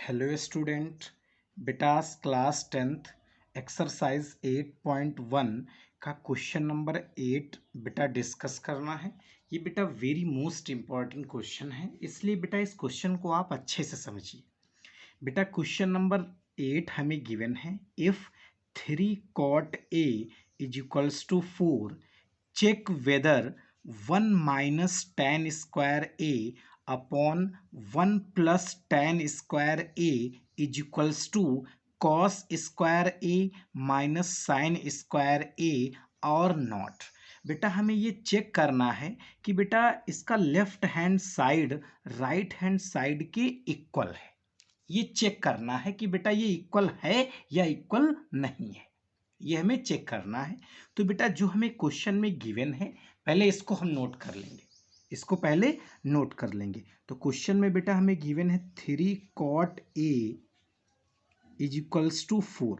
Hello student. बेटा class 10th exercise 8.1 का question number 8 बेटा डिस्कस करना है। ये बेटा वेरी मोस्ट इम्पॉर्टेंट क्वेश्चन है, इसलिए बेटा इस क्वेश्चन को आप अच्छे से समझिए। बेटा क्वेश्चन नंबर 8 हमें गिवन है, if 3 cot A is equals to 4, check whether 1 minus tan square A upon 1 plus tan square A is equals to cos square A minus sin square A और not. बेटा हमें ये check करना है कि बेटा इसका left hand side right hand side के इक्वल है। ये चेक करना है कि बेटा ये इक्वल है या इक्वल नहीं है, ये हमें चेक करना है। तो बेटा जो हमें क्वेश्चन में गिवन है, पहले इसको हम नोट कर लेंगे, इसको पहले नोट कर लेंगे। तो क्वेश्चन में बेटा हमें गिवन है 3 cot A is equals to 4।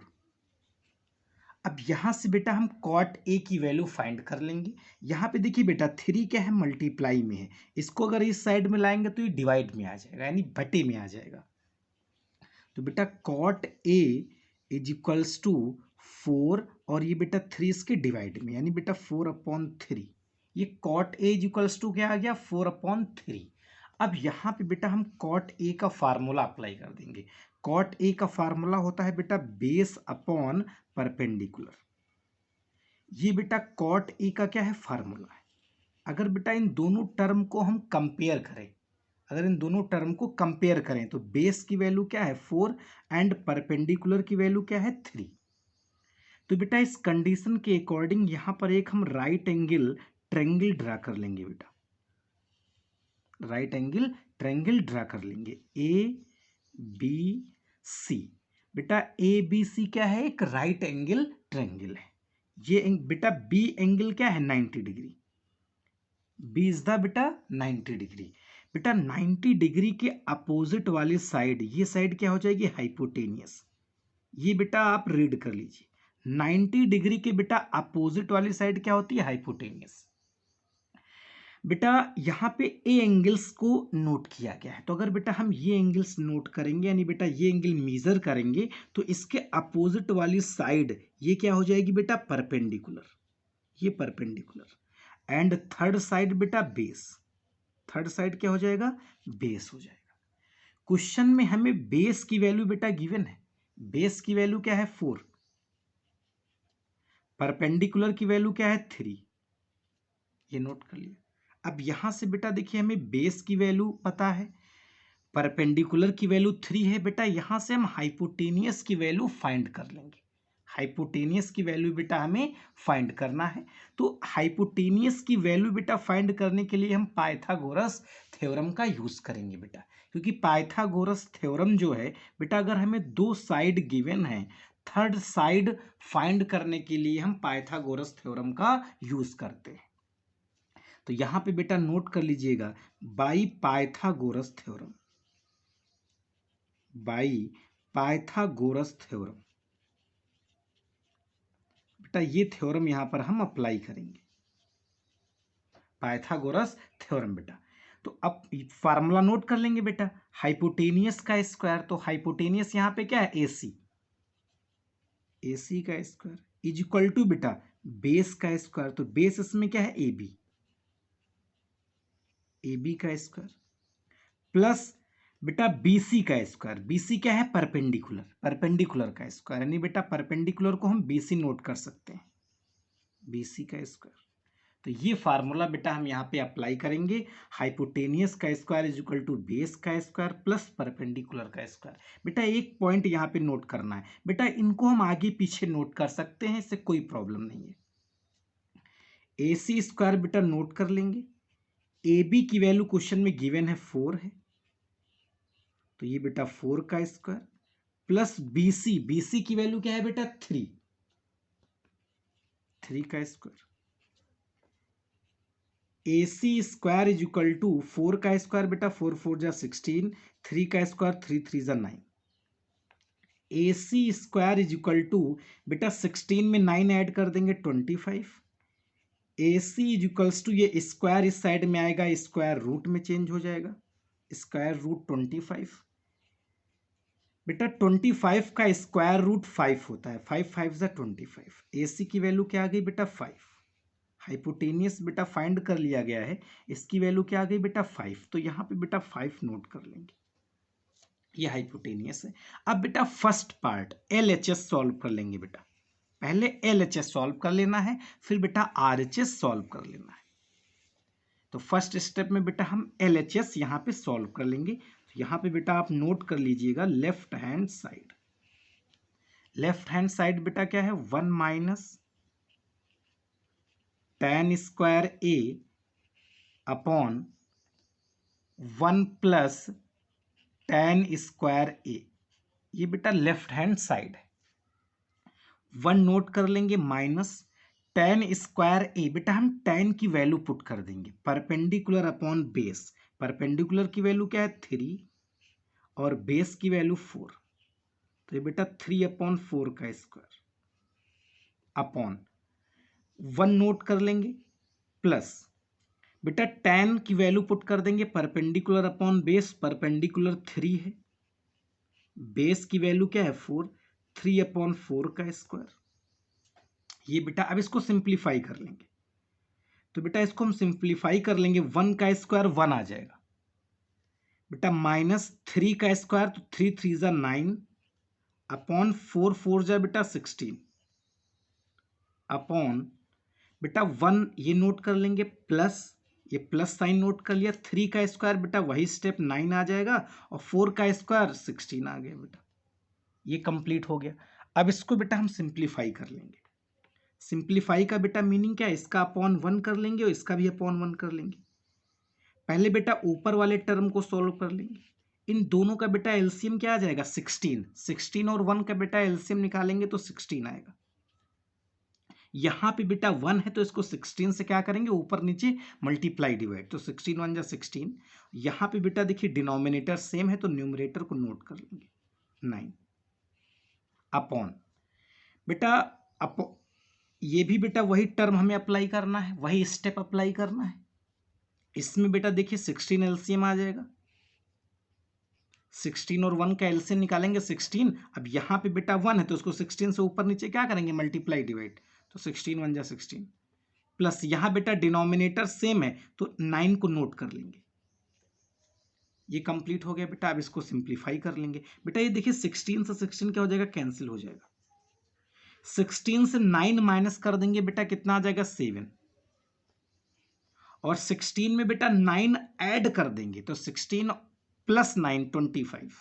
अब यहां से बेटा हम cot A की वैल्यू फाइंड कर लेंगे। यहां पे देखिए बेटा 3 क्या है, मल्टीप्लाई में है, इसको अगर इस साइड में लाएंगे तो ये डिवाइड में आ जाएगा, यानी बटे में आ जाएगा। तो बेटा cot A is equals to 4 और ये बेटा 3 इसके डिवाइड में, यानी बेटा 4/3। ये cot A is equals to क्या आ गया, 4/3। अब यहाँ पे बेटा हम cot A का फार्मूला अप्लाई कर देंगे। cot A का फार्मूला होता है बेटा बेस अपॉन परपेंडिकुलर। ये बेटा cot A का क्या है, फार्मूला है। अगर बेटा इन दोनों टर्म को हम कंपेयर करें, अगर इन दोनों टर्म को कंपेयर करें तो बेस की वैल्यू क्या है 4 एंड परपेंडिकुलर की वैल्यू क्या है 3। तो बेटा इस कंडीशन के अकॉर्डिंग यहां पर एक हम राइट एंगल ट्रायंगल ड्रा कर लेंगे। बेटा राइट एंगल ट्रायंगल ड्रा कर लेंगे, ए बी सी। बेटा ए बी सी क्या है, एक राइट एंगल ट्रायंगल है। ये बेटा बी एंगल क्या है 90 डिग्री, बी इज द बेटा 90 डिग्री। बेटा 90 डिग्री के अपोजिट वाली साइड, ये साइड क्या हो जाएगी, हाइपोटेनियस। ये बेटा आप रीड कर लीजिए, 90 डिग्री के बेटा अपोजिट वाली साइड क्या होती है, हाइपोटेनियस। बेटा यहाँ पे ए एंगल्स को नोट किया गया है, तो अगर बेटा हम ये एंगल्स नोट करेंगे, यानी बेटा ये एंगल मेजर करेंगे, तो इसके अपोजिट वाली साइड ये क्या हो जाएगी बेटा, परपेंडिकुलर, ये परपेंडिकुलर। एंड थर्ड साइड बेटा बेस, थर्ड साइड क्या हो जाएगा, बेस हो जाएगा। क्वेश्चन में हमें बेस की वैल्यू बेटा गिवन है, बेस की वैल्यू क्या है 4, परपेंडिकुलर की वैल्यू क्या है 3, ये नोट कर लिया। अब यहां से बेटा देखिए हमें बेस की वैल्यू पता है, परपेंडिकुलर की वैल्यू 3 है। बेटा यहां से हम हाइपोटेनियस की वैल्यू फाइंड कर लेंगे, हाइपोटेनियस की वैल्यू बेटा हमें फाइंड करना है। तो हाइपोटेनियस की वैल्यू बेटा फाइंड करने के लिए हम पाइथागोरस थ्योरम का यूज करेंगे बेटा, क्योंकि पाइथागोरस थ्योरम जो है बेटा, अगर हमें दो साइड गिवन है, थर्ड साइड फाइंड करने के लिए हम पाइथागोरस थ्योरम का यूज करते हैं। तो यहां पे बेटा नोट कर लीजिएगा, by Pythagoras theorem, by Pythagoras theorem. बेटा ये थ्योरम यहां पर हम अप्लाई करेंगे, पाइथागोरस थ्योरम बेटा। तो अब फार्मूला नोट कर लेंगे बेटा, हाइपोटेनियस का स्क्वायर, तो हाइपोटेनियस यहां पे क्या है, एसी, एसी का स्क्वायर इज इक्वल टू बेटा बेस का स्क्वायर, तो बेस इसमें क्या है, ए बी, ए बी का स्क्वायर, प्लस बेटा बीसी का स्क्वायर, बीसी क्या है, परपेंडिकुलर, परपेंडिकुलर का स्क्वायर, यानी बेटा परपेंडिकुलर को हम बीसी नोट कर सकते हैं, बीसी का स्क्वायर। तो ये फार्मूला बेटा हम यहाँ पे अप्लाई करेंगे, हाइपोटेनियस का square is equal to base का स्क्वायर प्लस परपेंडिकुलर का स्क्वायर। बेटा एक पॉइंट यहाँ पे नोट करना है, बेटा इनको हम आगे पीछे नोट कर सकते हैं, इससे कोई प्रॉब्लम नहीं है। ए सी स्क्वायर बेटा नोट कर लेंगे, ए बी की वैल्यू क्वेश्चन में गिवन है 4 है, तो ये बेटा 4 का स्क्वायर प्लस बीसी, बीसी की वैल्यू क्या है बेटा 3, 3 का square. A C square is equal to 4 का स्क्वायर बेटा 4 4 जा 16, 3 का स्क्वायर 3 3 जा 9। ए C square is equal to बेटा 16 में 9 ऐड कर देंगे 25। ए सी इज इक्वल्स टू, ये स्क्वायर इस साइड में आएगा, स्क्वायर रूट में चेंज हो जाएगा, स्क्वायर रूट 25। बेटा 25 का स्क्वायर रूट 5 होता है, 5 5 25। AC की वैल्यू क्या आ गई बेटा 5। हाइपोटेनियस बेटा फाइंड कर लिया गया है, इसकी वैल्यू क्या आ गई बेटा 5। तो यहाँ पे बेटा 5 नोट कर लेंगे, ये हाइपोटेनियस है। अब बेटा फर्स्ट पार्ट LHS सॉल्व कर लेंगे बेटा, पहले LHS सॉल्व कर लेना है, फिर बेटा RHS सॉल्व कर लेना है। तो फर्स्ट स्टेप में बेटा हम LHS यहाँ पे सॉल्व कर लेंगे। तो यहाँ पे बेटा आप नोट कर लीजिएगा left hand side, left hand side बेटा क्या है 1 minus tan square A upon 1 plus tan square A, ये बेटा लेफ्ट हैंड साइड है। 1 नोट कर लेंगे माइनस tan स्क्वायर A, बेटा हम tan की वैल्यू पुट कर देंगे परपेंडिकुलर अपॉन बेस। परपेंडिकुलर की वैल्यू क्या है 3 और बेस की वैल्यू 4, तो ये बेटा 3/4 का स्क्वायर अपॉन 1 नोट कर लेंगे प्लस बेटा tan की वैल्यू पुट कर देंगे परपेंडिकुलर अपॉन बेस, परपेंडिकुलर 3 है, बेस की वैल्यू क्या है 4, 3/4 का स्क्वायर। ये बेटा अब इसको सिंप्लीफाई कर लेंगे, तो बेटा इसको हम सिंप्लीफाई कर लेंगे, 1 का स्क्वायर 1 आ जाएगा बेटा, माइनस 3 का स्क्वायर तो 3 3 जा 9 अपॉन 4 4 जा बेटा 16 अपॉन बेटा 1 ये नोट कर लेंगे प्लस, ये प्लस साइन नोट कर लिया, 3 का स्क्वायर बेटा वही स्टेप 9 आ जाएगा और 4 का स्क्वायर 16 आ गया बेटा, ये कंप्लीट हो गया। अब इसको बेटा हम सिंप्लीफाई कर लेंगे। सिंप्लीफाई का बेटा मीनिंग क्या है, इसका अपॉन 1 कर लेंगे और इसका भी अपॉन 1 कर लेंगे। पहले बेटा ऊपर वाले टर्म को सॉल्व कर लेंगे, इन दोनों का बेटा एलसीएम क्या आ जाएगा 16, 16 और 1 का बेटा एलसीएम निकालेंगे तो 16 आएगा। यहां पे बेटा 1 है तो इसको 16 से क्या करेंगे ऊपर नीचे मल्टीप्लाई डिवाइड, तो 16 1 जा 16। यहां पे बेटा देखिए डिनोमिनेटर सेम है तो न्यूमरेटर को नोट कर लेंगे 9 अपॉन बेटा ये भी बेटा वही टर्म हमें अप्लाई करना है, वही स्टेप अप्लाई करना है। इसमें बेटा देखिए 16 एलसीएम आ जाएगा, 16 और 1 का एलसीएम निकालेंगे 16। अब यहाँ पे बेटा 1 है तो उसको 16 से ऊपर नीचे क्या करेंगे मल्टीप्लाई डिवाइड, तो 16 1 जा 16 प्लस यहाँ बेटा डिनोमिनेटर सेम है तो 9 को नोट कर लेंगे। ये कंप्लीट हो गया बेटा, अब इसको सिंप्लीफाई कर लेंगे बेटा, ये देखिए 16 से 16 क्या हो जाएगा कैंसिल हो जाएगा, 16 से 9 माइनस कर देंगे बेटा कितना आ जाएगा 7, और 16 में बेटा 9 ऐड कर देंगे तो 16 प्लस 9 25,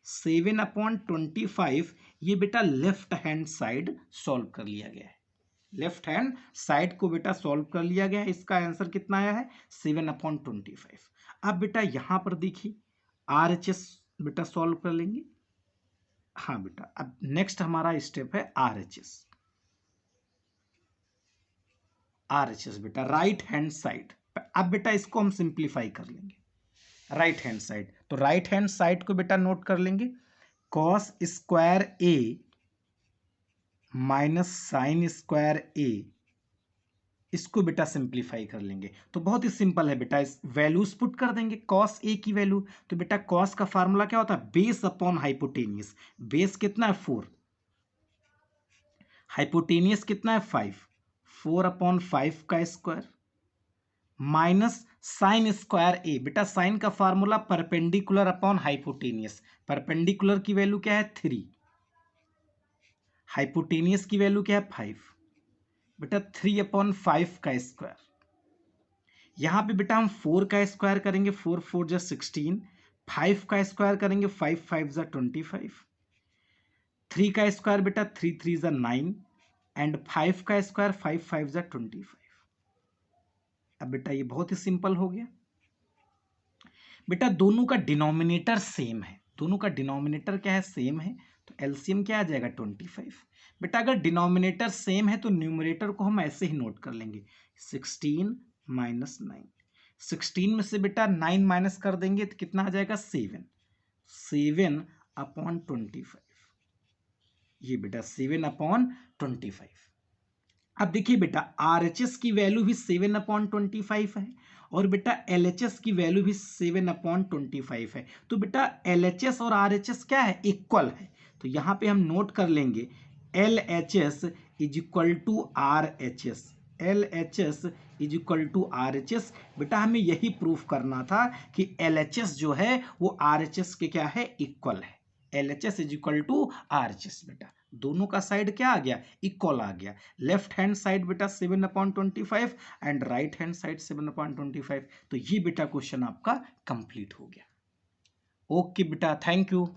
7/25। ये बेटा लेफ्ट हैंड साइड सॉल्व कर लिया गया है, लेफ्ट हैंड साइड को बेटा सॉल्व कर लिया गया है। इसका आंसर कितना आया है 7/25। अब बेटा यहां पर देखिए RHS बेटा सॉल्व कर लेंगे। हाँ बेटा अब नेक्स्ट हमारा स्टेप है RHS। RHS बेटा राइट हैंड साइड, अब बेटा इसको हम सिंप्लीफाई कर लेंगे राइट हैंड साइड, तो राइट हैंड साइड को बेटा नोट कर लेंगे cos square A minus sine square A, इसको बेटा सिंप्लीफाई कर लेंगे तो बहुत ही सिंपल है बेटा, इस वैल्यूज पुट कर देंगे कॉस A की वैल्यू, तो बेटा कॉस का फार्मूला क्या होता है बेस अपॉन हाइपोटेनियस, बेस कितना है 4, हाइपोटेनियस कितना है 5, 4/5 का square minus sine square A, बेटा साइन का formula perpendicular upon hypotenuse, perpendicular की वैल्यू क्या है 3, हाइपोटेनियस की वैल्यू क्या है 5, बेटा 3/5 का स्क्वायर। यहां पे बेटा हम 4 का स्क्वायर करेंगे, 4 4 जा 16, 5 का स्क्वायर करेंगे 5 5 जा 25, 3 का स्क्वायर बेटा 3 3 जा 9 एंड 5 का स्क्वायर 5 5 जा 25। अब बेटा ये बहुत ही सिंपल हो गया बेटा, दोनों का डिनोमिनेटर सेम है, दोनों का डिनोमिनेटर क्या है सेम है, तो एलसीएम क्या आ जाएगा 25। बेटा अगर डिनोमिनेटर सेम है तो न्यूमरेटर को हम ऐसे ही नोट कर लेंगे 16 माइनस 9, 16 में से बेटा 9 माइनस कर देंगे तो कितना आ जाएगा 7, 7/25, ये बेटा 7/25। अब देखिए बेटा RHS की वैल्यू भी 7/25 है और बेटा LHS की वैल्यू भी 7/25 है। तो बेटा LHS और RHS क्या है, इक्वल है। तो यहां पे हम नोट कर लेंगे LHS is equal to RHS, LHS is equal to RHS। बेटा हमें यही प्रूफ करना था कि LHS जो है वो RHS के क्या है, इक्वल है। LHS is equal to RHS। बेटा दोनों का साइड क्या आ गया, इक्वल आ गया। लेफ्ट हैंड साइड बेटा 7/25 एंड राइट हैंड साइड 7/25। तो ये बेटा क्वेश्चन आपका कंप्लीट हो गया। ओके बेटा, थैंक यू।